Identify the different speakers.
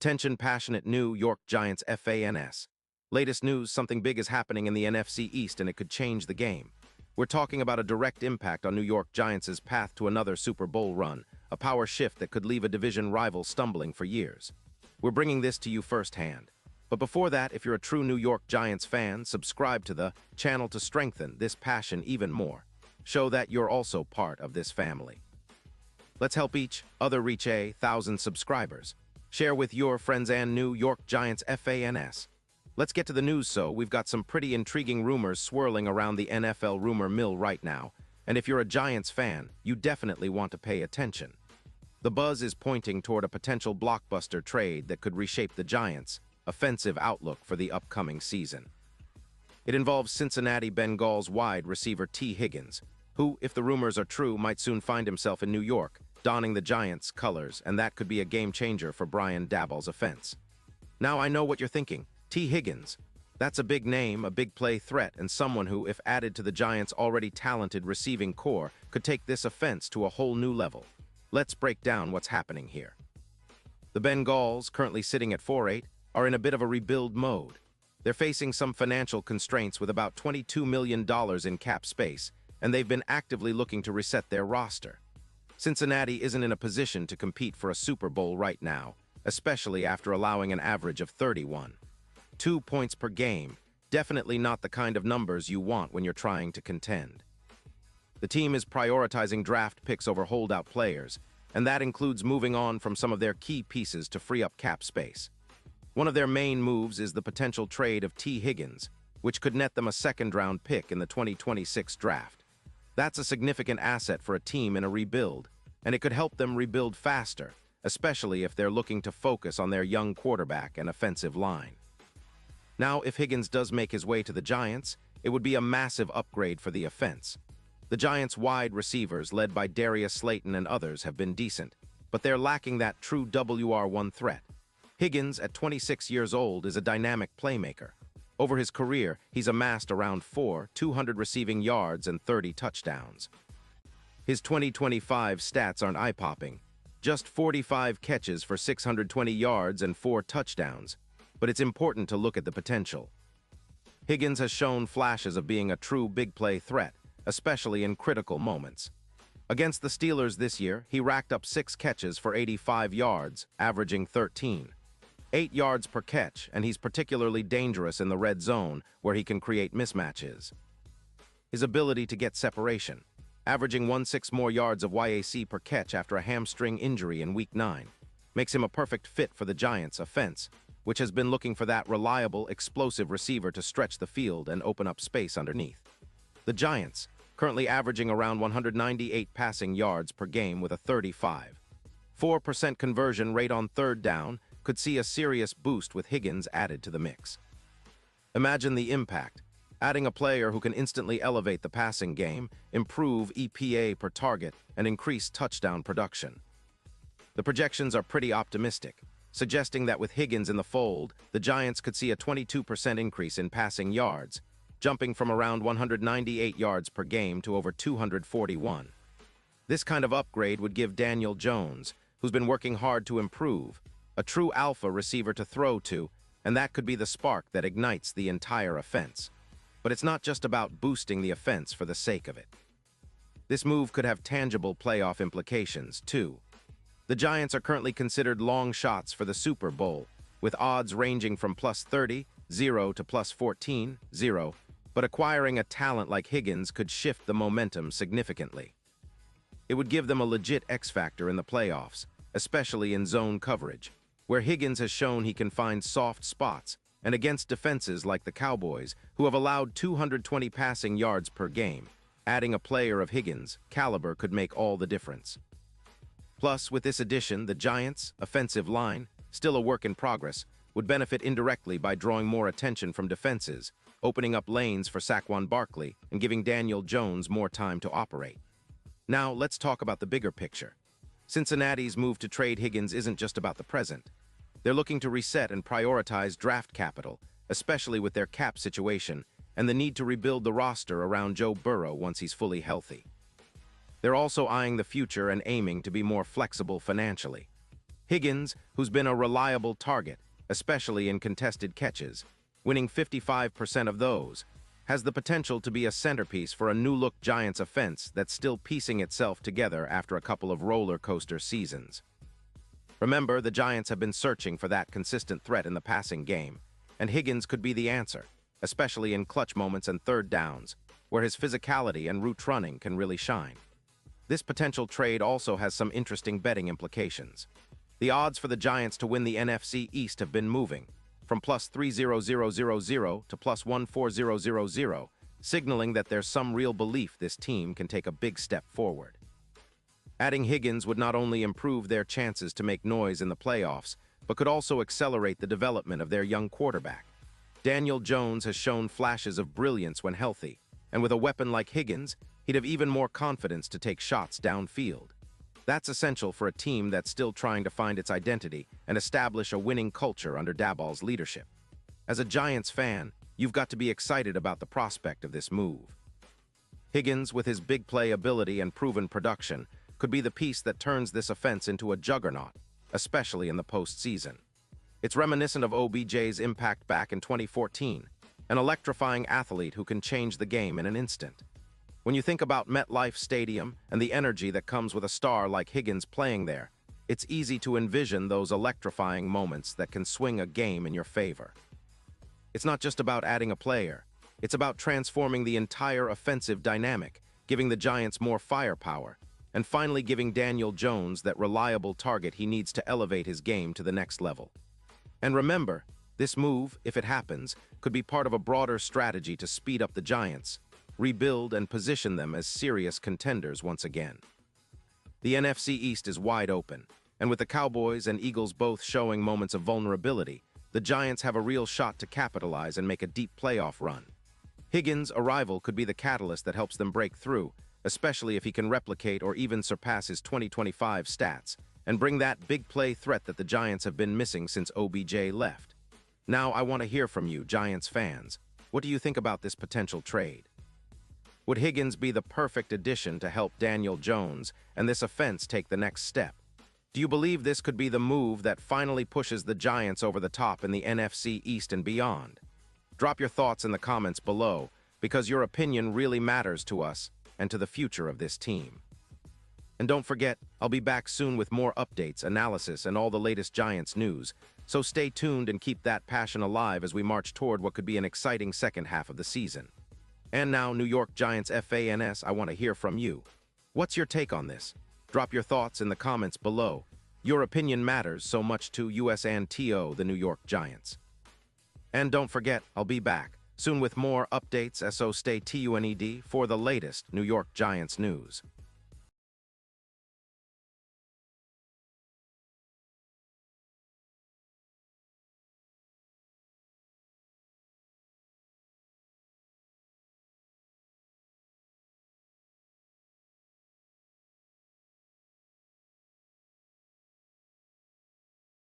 Speaker 1: Attention passionate New York Giants fans. Latest news, something big is happening in the NFC East and it could change the game. We're talking about a direct impact on New York Giants' path to another Super Bowl run, a power shift that could leave a division rival stumbling for years. We're bringing this to you firsthand. But before that, if you're a true New York Giants fan, subscribe to the channel to strengthen this passion even more. Show that you're also part of this family. Let's help each other reach 1,000 subscribers. Share with your friends and New York Giants fans. Let's get to the news. We've got some pretty intriguing rumors swirling around the NFL rumor mill right now, and if you're a Giants fan, you definitely want to pay attention. The buzz is pointing toward a potential blockbuster trade that could reshape the Giants' offensive outlook for the upcoming season. It involves Cincinnati Bengals wide receiver Tee Higgins, who, if the rumors are true, might soon find himself in New York, donning the Giants' colors, and that could be a game-changer for Brian Daboll's offense. Now, I know what you're thinking. Tee Higgins. That's a big name, a big play threat, and someone who, if added to the Giants' already talented receiving core, could take this offense to a whole new level. Let's break down what's happening here. The Bengals, currently sitting at 4-8, are in a bit of a rebuild mode. They're facing some financial constraints with about $22 million in cap space, and they've been actively looking to reset their roster. Cincinnati isn't in a position to compete for a Super Bowl right now, especially after allowing an average of 31.2 points per game, definitely not the kind of numbers you want when you're trying to contend. The team is prioritizing draft picks over holdout players, and that includes moving on from some of their key pieces to free up cap space. One of their main moves is the potential trade of Tee Higgins, which could net them a second-round pick in the 2026 draft. That's a significant asset for a team in a rebuild, and it could help them rebuild faster, especially if they're looking to focus on their young quarterback and offensive line. Now, if Higgins does make his way to the Giants, it would be a massive upgrade for the offense. The Giants' wide receivers, led by Darius Slayton and others, have been decent, but they're lacking that true WR1 threat. Higgins, at 26 years old, is a dynamic playmaker. Over his career, he's amassed around 200 receiving yards and 30 touchdowns. His 2025 stats aren't eye-popping. Just 45 catches for 620 yards and 4 touchdowns. But it's important to look at the potential. Higgins has shown flashes of being a true big-play threat, especially in critical moments. Against the Steelers this year, he racked up 6 catches for 85 yards, averaging 13.8 yards per catch, and he's particularly dangerous in the red zone, where he can create mismatches. His ability to get separation, averaging 16 more yards of YAC per catch after a hamstring injury in Week 9, makes him a perfect fit for the Giants' offense, which has been looking for that reliable, explosive receiver to stretch the field and open up space underneath. The Giants, currently averaging around 198 passing yards per game with a 35.4% conversion rate on third down, could see a serious boost with Higgins added to the mix. Imagine the impact. Adding a player who can instantly elevate the passing game, improve EPA per target, and increase touchdown production. The projections are pretty optimistic, suggesting that with Higgins in the fold, the Giants could see a 22% increase in passing yards, jumping from around 198 yards per game to over 241. This kind of upgrade would give Daniel Jones, who's been working hard to improve, a true alpha receiver to throw to, and that could be the spark that ignites the entire offense. But it's not just about boosting the offense for the sake of it. This move could have tangible playoff implications, too. The Giants are currently considered long shots for the Super Bowl, with odds ranging from +30, 0 to +14, 0, but acquiring a talent like Higgins could shift the momentum significantly. It would give them a legit X-factor in the playoffs, especially in zone coverage, where Higgins has shown he can find soft spots, and against defenses like the Cowboys, who have allowed 220 passing yards per game. Adding a player of Higgins' caliber could make all the difference. Plus, with this addition, the Giants' offensive line, still a work in progress, would benefit indirectly by drawing more attention from defenses, opening up lanes for Saquon Barkley and giving Daniel Jones more time to operate. Now, let's talk about the bigger picture. Cincinnati's move to trade Higgins isn't just about the present. They're looking to reset and prioritize draft capital, especially with their cap situation and the need to rebuild the roster around Joe Burrow once he's fully healthy. They're also eyeing the future and aiming to be more flexible financially. Higgins, who's been a reliable target, especially in contested catches, winning 55% of those, has the potential to be a centerpiece for a new-look Giants offense that's still piecing itself together after a couple of roller coaster seasons. Remember, the Giants have been searching for that consistent threat in the passing game, and Higgins could be the answer, especially in clutch moments and third downs, where his physicality and route running can really shine. This potential trade also has some interesting betting implications. The odds for the Giants to win the NFC East have been moving, from plus 3,000 to plus 140,000, signaling that there's some real belief this team can take a big step forward. Adding Higgins would not only improve their chances to make noise in the playoffs, but could also accelerate the development of their young quarterback. Daniel Jones has shown flashes of brilliance when healthy, and with a weapon like Higgins, he'd have even more confidence to take shots downfield. That's essential for a team that's still trying to find its identity and establish a winning culture under Daboll's leadership. As a Giants fan, you've got to be excited about the prospect of this move. Higgins, with his big play ability and proven production, could be the piece that turns this offense into a juggernaut, especially in the postseason. It's reminiscent of OBJ's impact back in 2014, an electrifying athlete who can change the game in an instant. When you think about MetLife Stadium and the energy that comes with a star like Higgins playing there, it's easy to envision those electrifying moments that can swing a game in your favor. It's not just about adding a player. It's about transforming the entire offensive dynamic, giving the Giants more firepower, and finally giving Daniel Jones that reliable target he needs to elevate his game to the next level. And remember, this move, if it happens, could be part of a broader strategy to speed up the Giants, rebuild and position them as serious contenders once again. The NFC East is wide open, and with the Cowboys and Eagles both showing moments of vulnerability, the Giants have a real shot to capitalize and make a deep playoff run. Higgins' arrival could be the catalyst that helps them break through, especially if he can replicate or even surpass his 2025 stats and bring that big play threat that the Giants have been missing since OBJ left. Now I want to hear from you, Giants fans. What do you think about this potential trade? Would Higgins be the perfect addition to help Daniel Jones and this offense take the next step? Do you believe this could be the move that finally pushes the Giants over the top in the NFC East and beyond? Drop your thoughts in the comments below, because your opinion really matters to us and to the future of this team. And don't forget, I'll be back soon with more updates, analysis, and all the latest Giants news, so stay tuned and keep that passion alive as we march toward what could be an exciting second half of the season. And now, New York Giants fans, I want to hear from you. What's your take on this? Drop your thoughts in the comments below. Your opinion matters so much to us and the New York Giants. And don't forget, I'll be back soon with more updates, so stay tuned for the latest New York Giants news.